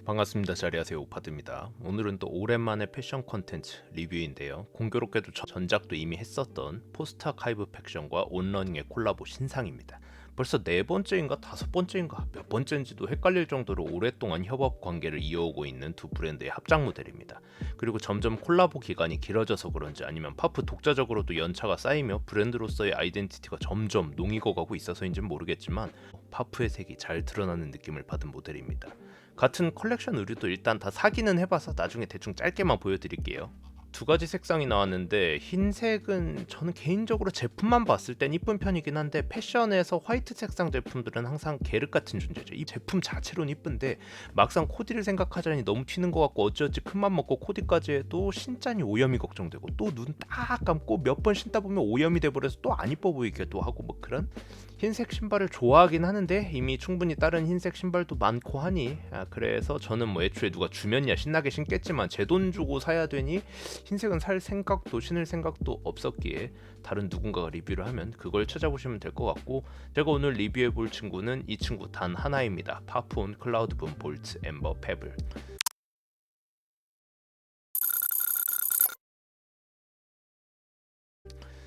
반갑습니다. 자리하세요. 오파드입니다. 오늘은 또 오랜만에 패션 컨텐츠 리뷰인데요. 공교롭게도 전작도 이미 했었던 포스트 아카이브 팩션과 온러닝의 콜라보 신상입니다. 벌써 네 번째인가 다섯 번째인가 몇 번째인지도 헷갈릴 정도로 오랫동안 협업 관계를 이어오고 있는 두 브랜드의 합작 모델입니다. 그리고 점점 콜라보 기간이 길어져서 그런지 아니면 파프 독자적으로도 연차가 쌓이며 브랜드로서의 아이덴티티가 점점 농익어가고 있어서인지는 모르겠지만 파프의 색이 잘 드러나는 느낌을 받은 모델입니다. 같은 컬렉션 의류도 일단 다 사기는 해봐서 나중에 대충 짧게만 보여드릴게요. 두 가지 색상이 나왔는데 흰색은 저는 개인적으로 제품만 봤을 땐 이쁜 편이긴 한데 패션에서 화이트 색상 제품들은 항상 계륵 같은 존재죠. 이 제품 자체로는 이쁜데 막상 코디를 생각하자니 너무 튀는 것 같고 어찌어찌 큰맘 먹고 코디까지 해도 신자니 오염이 걱정되고 또 눈 딱 감고 몇 번 신다 보면 오염이 돼버려서 또 안 이뻐 보이기도 하고 뭐 그런 흰색 신발을 좋아하긴 하는데 이미 충분히 다른 흰색 신발도 많고 하니 그래서 저는 뭐 애초에 누가 주면야 신나게 신겠지만 제 돈 주고 사야 되니 흰색은 살 생각도 신을 생각도 없었기에 다른 누군가가 리뷰를 하면 그걸 찾아보시면 될 것 같고, 제가 오늘 리뷰해 볼 친구는 이 친구 단 하나입니다. 파프온 클라우드붐 볼트 엠버 페블.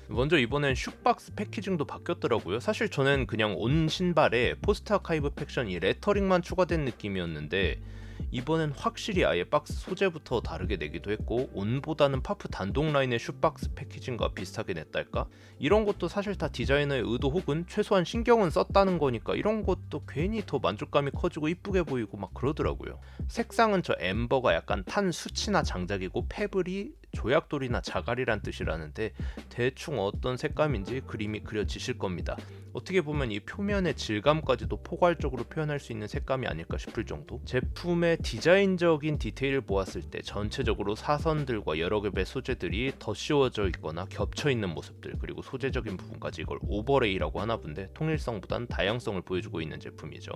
먼저 이번엔 슈박스 패키징도 바뀌었더라고요. 사실 저는 그냥 온 신발에 포스트 아카이브 팩션이 레터링만 추가된 느낌이었는데 이번엔 확실히 아예 박스 소재부터 다르게 내기도 했고 온보다는 파프 단독 라인의 슈박스 패키징과 비슷하게 냈달까? 이런 것도 사실 다 디자이너의 의도 혹은 최소한 신경은 썼다는 거니까 이런 것도 괜히 더 만족감이 커지고 이쁘게 보이고 막 그러더라고요. 색상은 저 엠버가 약간 탄 수치나 장작이고 페블이 조약돌이나 자갈이란 뜻이라는데 대충 어떤 색감인지 그림이 그려지실 겁니다. 어떻게 보면 이 표면의 질감까지도 포괄적으로 표현할 수 있는 색감이 아닐까 싶을 정도. 제품의 디자인적인 디테일을 보았을 때 전체적으로 사선들과 여러 겹의 소재들이 덧씌워져 있거나 겹쳐 있는 모습들, 그리고 소재적인 부분까지 이걸 오버레이라고 하나 본데 통일성보단 다양성을 보여주고 있는 제품이죠.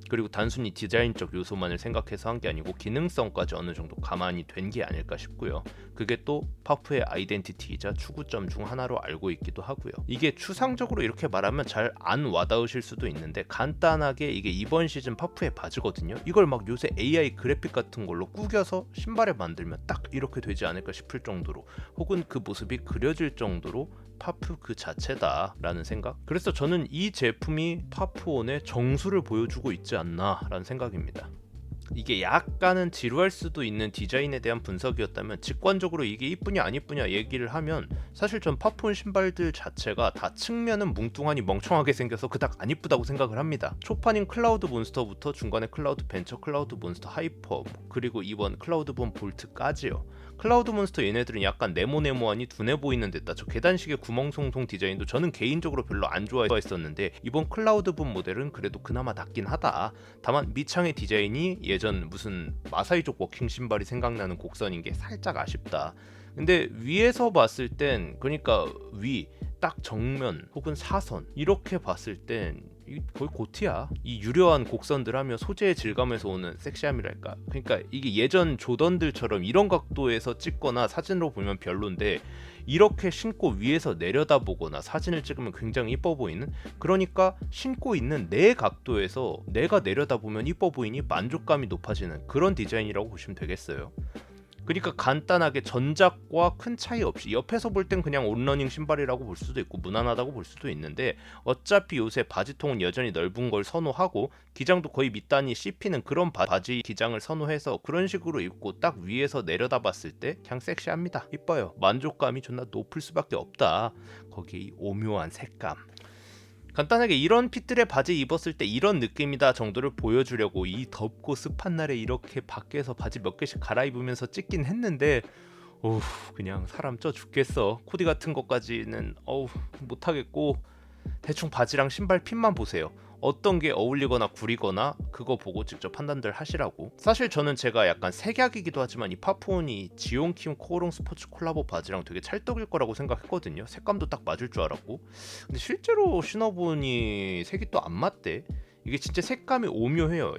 그리고 단순히 디자인적 요소만을 생각해서 한 게 아니고 기능성까지 어느 정도 가만히 된 게 아닐까 싶고요. 그게 또 파프의 아이덴티티이자 추구점 중 하나로 알고 있기도 하고요. 이게 추상적으로 이렇게 말하면 잘 안 와닿으실 수도 있는데 간단하게 이게 이번 시즌 파프의 바지거든요. 이걸 막 요새 AI 그래픽 같은 걸로 꾸겨서 신발에 만들면 딱 이렇게 되지 않을까 싶을 정도로, 혹은 그 모습이 그려질 정도로 파프 그 자체다 라는 생각. 그래서 저는 이 제품이 파프온의 정수를 보여주고 있지 않나 라는 생각입니다. 이게 약간은 지루할 수도 있는 디자인에 대한 분석이었다면 직관적으로 이게 이쁘냐 안 이쁘냐 얘기를 하면 사실 전 파프온 신발들 자체가 다 측면은 뭉뚱하니 멍청하게 생겨서 그닥 안 이쁘다고 생각을 합니다. 초판인 클라우드 몬스터부터 중간에 클라우드 벤처, 클라우드 몬스터 하이퍼, 그리고 이번 클라우드본 볼트까지요. 클라우드 몬스터 얘네들은 약간 네모네모하니 둔해 보이는 듯다 저 계단식의 구멍송송 디자인도 저는 개인적으로 별로 안 좋아했었는데 이번 클라우드본 모델은 그래도 그나마 낫긴 하다. 다만 밑창의 디자인이 예전 무슨 마사이족 워킹 신발이 생각나는 곡선인 게 살짝 아쉽다. 근데 위에서 봤을 땐, 그러니까 위 딱 정면 혹은 사선 이렇게 봤을 땐 거의 고티야. 이 유려한 곡선들 하며 소재의 질감에서 오는 섹시함이랄까. 그러니까 이게 예전 조던들처럼 이런 각도에서 찍거나 사진으로 보면 별론데 이렇게 신고 위에서 내려다보거나 사진을 찍으면 굉장히 이뻐 보이는, 그러니까 신고 있는 내 각도에서 내가 내려다보면 이뻐 보이니 만족감이 높아지는 그런 디자인이라고 보시면 되겠어요. 그러니까 간단하게 전작과 큰 차이 없이 옆에서 볼 땐 그냥 온러닝 신발이라고 볼 수도 있고 무난하다고 볼 수도 있는데 어차피 요새 바지통은 여전히 넓은 걸 선호하고 기장도 거의 밑단이 씹히는 그런 바지 기장을 선호해서 그런 식으로 입고 딱 위에서 내려다봤을 때 그냥 섹시합니다. 이뻐요. 만족감이 존나 높을 수밖에 없다. 거기에 이 오묘한 색감. 간단하게 이런 핏들의 바지 입었을 때 이런 느낌이다 정도를 보여주려고 이 덥고 습한 날에 이렇게 밖에서 바지 몇 개씩 갈아입으면서 찍긴 했는데 어우 그냥 사람 쪄 죽겠어. 코디 같은 것까지는 어우 못하겠고 대충 바지랑 신발 핏만 보세요. 어떤 게 어울리거나 구리거나 그거 보고 직접 판단들 하시라고. 사실 저는 제가 약간 색약이기도 하지만 이 파프온이 지온킴 코오롱 스포츠 콜라보 바지랑 되게 찰떡일 거라고 생각했거든요. 색감도 딱 맞을 줄 알았고 근데 실제로 신어보니 색이 또 안 맞대. 이게 진짜 색감이 오묘해요.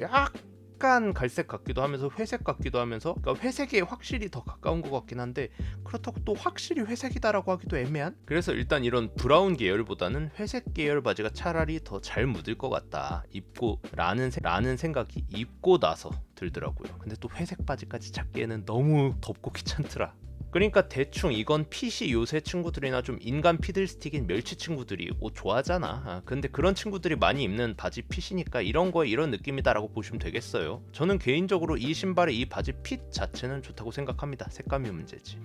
약간 갈색 같기도 하면서 회색 같기도 하면서, 그러니까 회색에 확실히 더 가까운 것 같긴 한데 그렇다고 또 확실히 회색이다라고 하기도 애매한. 그래서 일단 이런 브라운 계열보다는 회색 계열 바지가 차라리 더 잘 묻을 것 같다 입고 라는 생각이 입고 나서 들더라고요. 근데 또 회색 바지까지 찾기에는 너무 덥고 귀찮더라. 그러니까 대충 이건 핏이 요새 친구들이나 좀 인간 피들스틱인 멸치 친구들이 옷 좋아하잖아. 근데 그런 친구들이 많이 입는 바지 핏이니까 이런 거에 이런 느낌이다라고 보시면 되겠어요. 저는 개인적으로 이 신발의 이 바지 핏 자체는 좋다고 생각합니다. 색감이 문제지.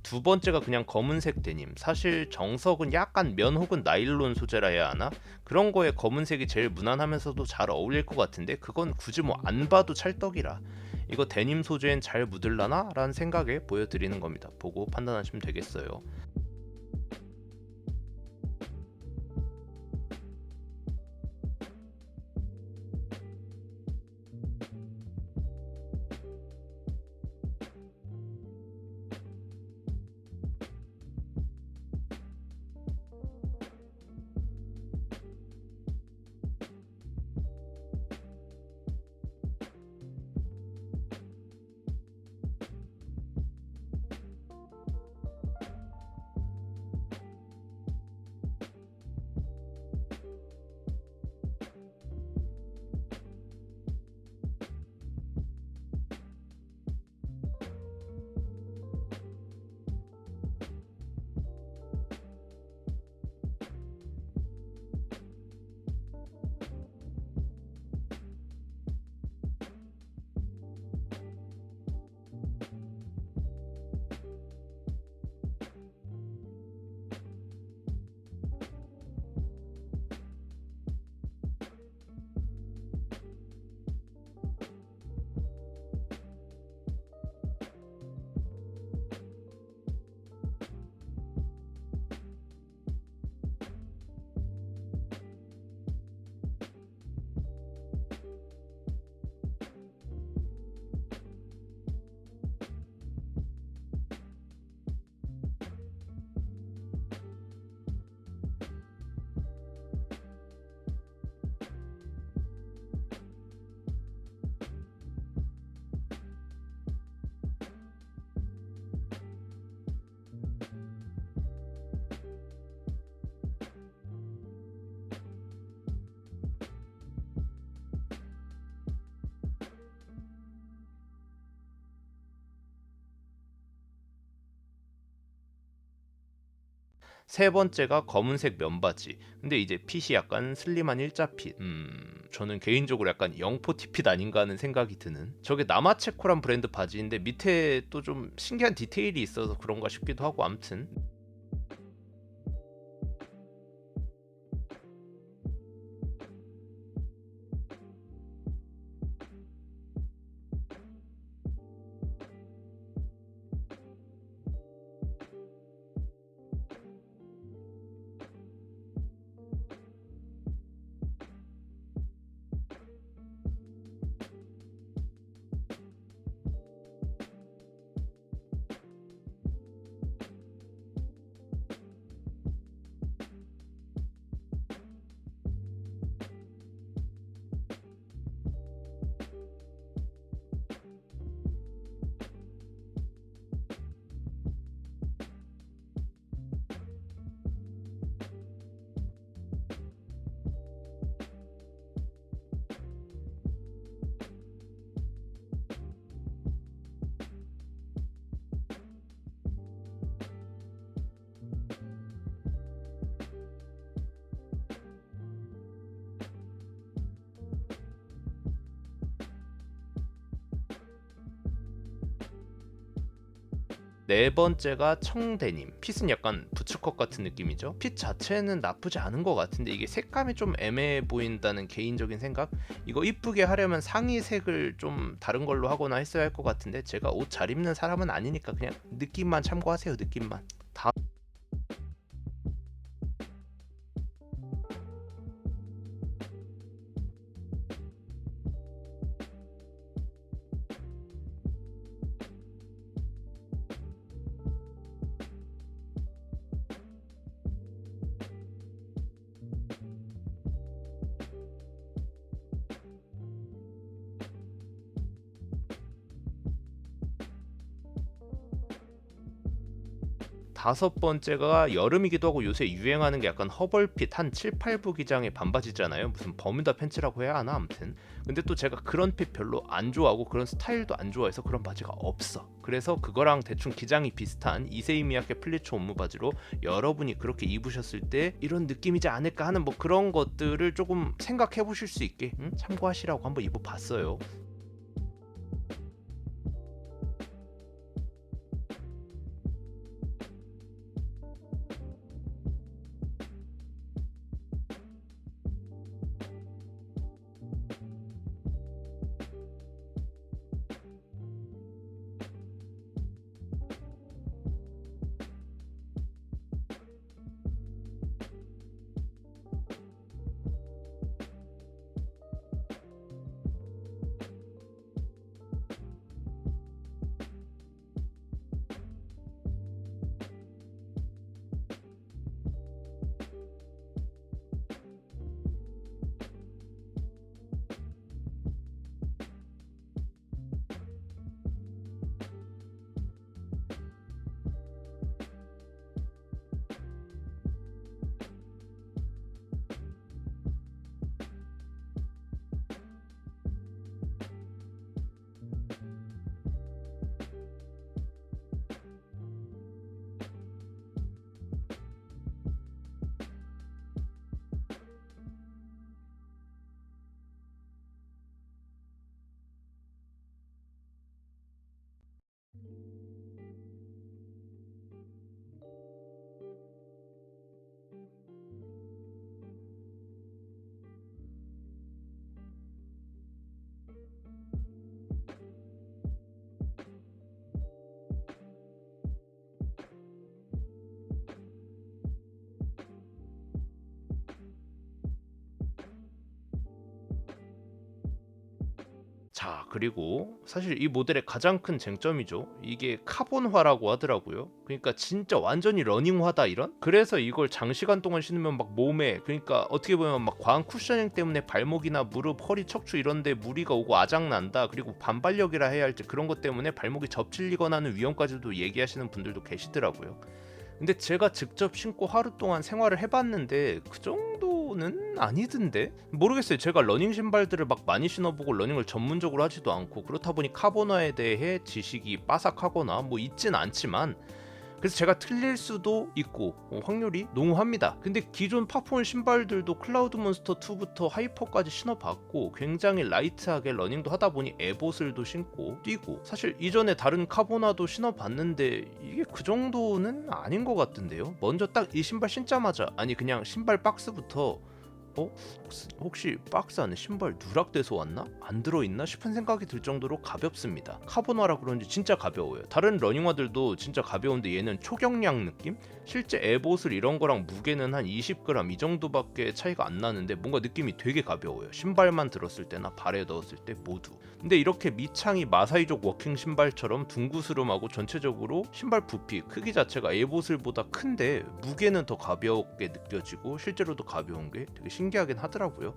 두 번째가 그냥 검은색 데님. 사실 정석은 약간 면 혹은 나일론 소재라 해야 하나? 그런 거에 검은색이 제일 무난하면서도 잘 어울릴 것 같은데 그건 굳이 뭐 안 봐도 찰떡이라. 이거 데님 소재엔 잘 묻을라나? 라는 생각에 보여드리는 겁니다. 보고 판단하시면 되겠어요. 세 번째가 검은색 면바지. 근데 이제 핏이 약간 슬림한 일자 핏. 저는 개인적으로 약간 영포티 핏 아닌가 하는 생각이 드는. 저게 나마체코란 브랜드 바지인데 밑에 또 좀 신기한 디테일이 있어서 그런가 싶기도 하고 암튼. 네 번째가 청데님. 핏은 약간 부츠컷 같은 느낌이죠. 핏 자체는 나쁘지 않은 것 같은데 이게 색감이 좀 애매해 보인다는 개인적인 생각. 이거 이쁘게 하려면 상의 색을 좀 다른 걸로 하거나 했어야 할 것 같은데 제가 옷 잘 입는 사람은 아니니까 그냥 느낌만 참고하세요. 느낌만. 다섯 번째가 여름이기도 하고 요새 유행하는 게 약간 허벌핏 한 7, 8부 기장의 반바지잖아요. 무슨 버뮤다 팬츠라고 해야 하나 아무튼. 근데 또 제가 그런 핏 별로 안 좋아하고 그런 스타일도 안 좋아해서 그런 바지가 없어. 그래서 그거랑 대충 기장이 비슷한 이세이 미야케 플리츠 옴무 바지로 여러분이 그렇게 입으셨을 때 이런 느낌이지 않을까 하는 뭐 그런 것들을 조금 생각해 보실 수 있게 참고하시라고 한번 입어봤어요. 자, 그리고 사실 이 모델의 가장 큰 쟁점이죠. 이게 카본화라고 하더라고요. 그러니까 진짜 완전히 러닝화다 이런? 그래서 이걸 장시간 동안 신으면 막 몸에, 그러니까 어떻게 보면 막 과한 쿠셔닝 때문에 발목이나 무릎, 허리, 척추 이런 데 무리가 오고 아작난다. 그리고 반발력이라 해야 할지 그런 것 때문에 발목이 접질리거나 하는 위험까지도 얘기하시는 분들도 계시더라고요. 근데 제가 직접 신고 하루 동안 생활을 해봤는데 그 정도는 아니던데? 모르겠어요. 제가 러닝 신발들을 막 많이 신어보고 러닝을 전문적으로 하지도 않고 그렇다 보니 카보나에 대해 지식이 빠삭하거나 뭐 있진 않지만, 그래서 제가 틀릴 수도 있고 확률이 농후합니다. 근데 기존 파폰 신발들도 클라우드 몬스터 2부터 하이퍼까지 신어봤고 굉장히 라이트하게 러닝도 하다 보니 에봇을도 신고 뛰고, 사실 이전에 다른 카보나도 신어봤는데 이게 그 정도는 아닌 것 같던데요. 먼저 딱 이 신발 신자마자, 아니 그냥 신발 박스부터 혹시 박스 안에 신발 누락돼서 왔나? 안 들어있나? 싶은 생각이 들 정도로 가볍습니다. 카보나라 그런지 진짜 가벼워요. 다른 러닝화들도 진짜 가벼운데 얘는 초경량 느낌? 실제 에봇을 이런 거랑 무게는 한 20g 이 정도밖에 차이가 안 나는데 뭔가 느낌이 되게 가벼워요. 신발만 들었을 때나 발에 넣었을 때 모두. 근데 이렇게 밑창이 마사이족 워킹 신발처럼 둥구스름하고 전체적으로 신발 부피, 크기 자체가 에봇을보다 큰데 무게는 더 가볍게 느껴지고 실제로도 가벼운 게 되게 신기하긴 하더라고요.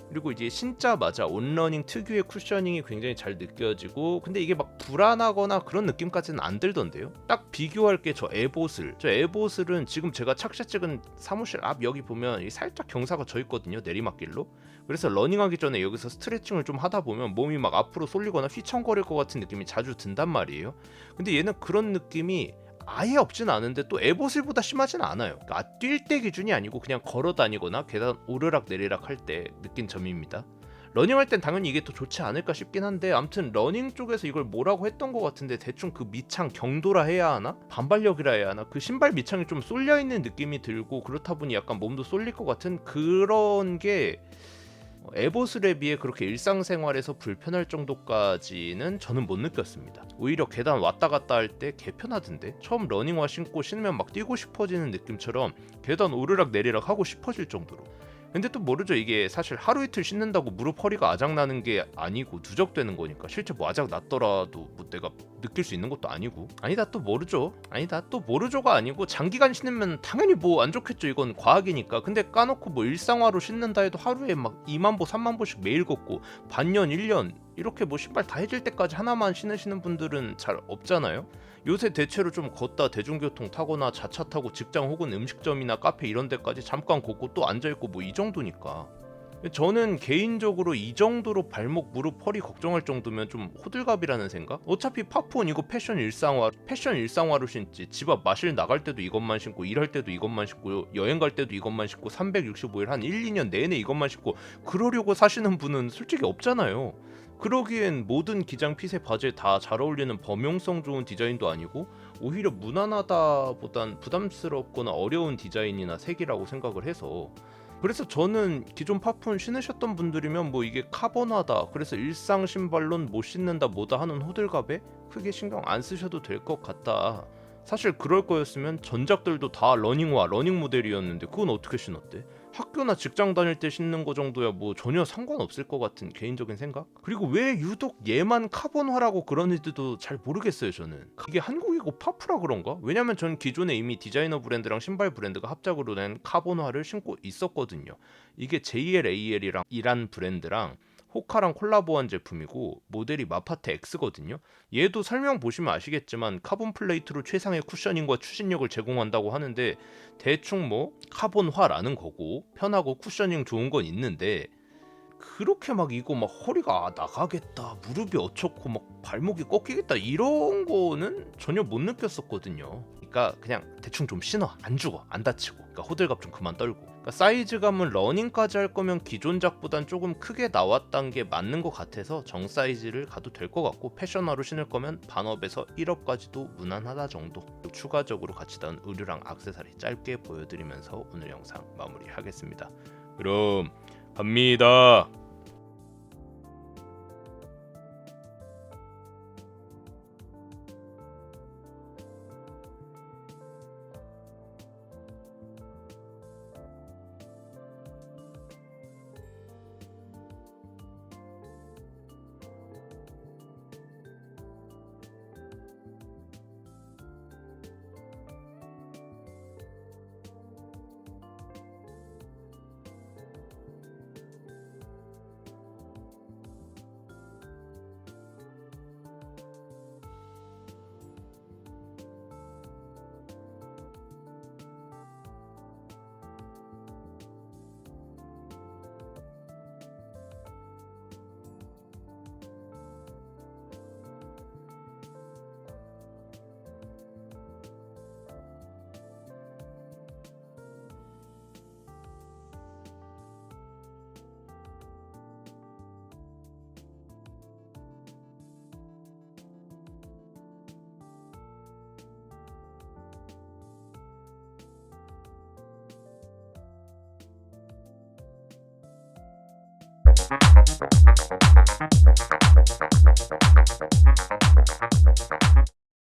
그리고 이제 신자마자 온러닝 특유의 쿠셔닝이 굉장히 잘 느껴지고, 근데 이게 막 불안하거나 그런 느낌까지는 안 들던데요. 딱 비교할 게 저 에봇을은 지금 제가 착샷 찍은 사무실 앞 여기 보면 살짝 경사가 져 있거든요, 내리막길로. 그래서 러닝하기 전에 여기서 스트레칭을 좀 하다 보면 몸이 막 앞으로 쏠리거나 휘청거릴 것 같은 느낌이 자주 든단 말이에요. 근데 얘는 그런 느낌이 아예 없진 않은데 또 에봇을보다 심하진 않아요. 그러니까 뛸 때 기준이 아니고 그냥 걸어 다니거나 계단 오르락 내리락 할 때 느낀 점입니다. 러닝할 땐 당연히 이게 더 좋지 않을까 싶긴 한데, 아무튼 러닝 쪽에서 이걸 뭐라고 했던 것 같은데 대충 그 밑창 경도라 해야 하나? 반발력이라 해야 하나? 그 신발 밑창이 좀 쏠려있는 느낌이 들고 그렇다 보니 약간 몸도 쏠릴 것 같은 그런 게 에봇에 비해 그렇게 일상생활에서 불편할 정도까지는 저는 못 느꼈습니다. 오히려 계단 왔다 갔다 할 때 개편하던데, 처음 러닝화 신고 신으면 막 뛰고 싶어지는 느낌처럼 계단 오르락 내리락 하고 싶어질 정도로. 근데 또 모르죠. 이게 사실 하루 이틀 신는다고 무릎 허리가 아작나는 게 아니고 누적되는 거니까, 실제 뭐 아작 났더라도 뭐 내가 느낄 수 있는 것도 아니고. 아니다 또 모르죠가 아니고 장기간 신으면 당연히 뭐 안 좋겠죠. 이건 과학이니까. 근데 까놓고 뭐 일상화로 신는다 해도 하루에 막 2만 보 3만 보씩 매일 걷고 반년 1년 이렇게 뭐 신발 다 해질 때까지 하나만 신으시는 분들은 잘 없잖아요. 요새 대체로 좀 걷다 대중교통 타거나 자차 타고 직장 혹은 음식점이나 카페 이런 데까지 잠깐 걷고 또 앉아있고 뭐 이 정도니까. 저는 개인적으로 이 정도로 발목, 무릎, 허리 걱정할 정도면 좀 호들갑이라는 생각? 어차피 파폰 이거 패션 일상화로 신지, 집 앞 마실 나갈 때도 이것만 신고, 일할 때도 이것만 신고, 여행 갈 때도 이것만 신고, 365일 한 1, 2년 내내 이것만 신고 그러려고 사시는 분은 솔직히 없잖아요. 그러기엔 모든 기장 핏의 바지에 다 잘 어울리는 범용성 좋은 디자인도 아니고 오히려 무난하다보단 부담스럽거나 어려운 디자인이나 색이라고 생각을 해서, 그래서 저는 기존 파폰 신으셨던 분들이면 뭐 이게 카본화다, 그래서 일상 신발론 못 신는다 뭐다 하는 호들갑에 크게 신경 안 쓰셔도 될 것 같다. 사실 그럴 거였으면 전작들도 다 러닝화, 러닝 모델이었는데 그건 어떻게 신었대? 학교나 직장 다닐 때 신는 거 정도야 뭐 전혀 상관없을 것 같은 개인적인 생각? 그리고 왜 유독 얘만 카본화라고 그러는지도 잘 모르겠어요. 저는 이게 한국이고 파프라 그런가? 왜냐면 전 기존에 이미 디자이너 브랜드랑 신발 브랜드가 합작으로 낸 카본화를 신고 있었거든요. 이게 JLAL이랑 이란 브랜드랑 호카랑 콜라보한 제품이고 모델이 마파테 X거든요. 얘도 설명 보시면 아시겠지만 카본 플레이트로 최상의 쿠셔닝과 추진력을 제공한다고 하는데 대충 뭐 카본화라는 거고 편하고 쿠셔닝 좋은 건 있는데, 그렇게 막 이거 막 허리가 나가겠다, 무릎이 어쩌고 막 발목이 꺾이겠다 이런 거는 전혀 못 느꼈었거든요. 그러니까 그냥 대충 좀 신어, 안 죽어, 안 다치고. 그러니까 호들갑 좀 그만 떨고. 그러니까 사이즈감은 러닝까지 할 거면 기존작보단 조금 크게 나왔던 게 맞는 것 같아서 정 사이즈를 가도 될 것 같고, 패션화로 신을 거면 반업에서 1업까지도 무난하다 정도. 추가적으로 같이 나온 의류랑 액세서리 짧게 보여드리면서 오늘 영상 마무리하겠습니다. 그럼 갑니다.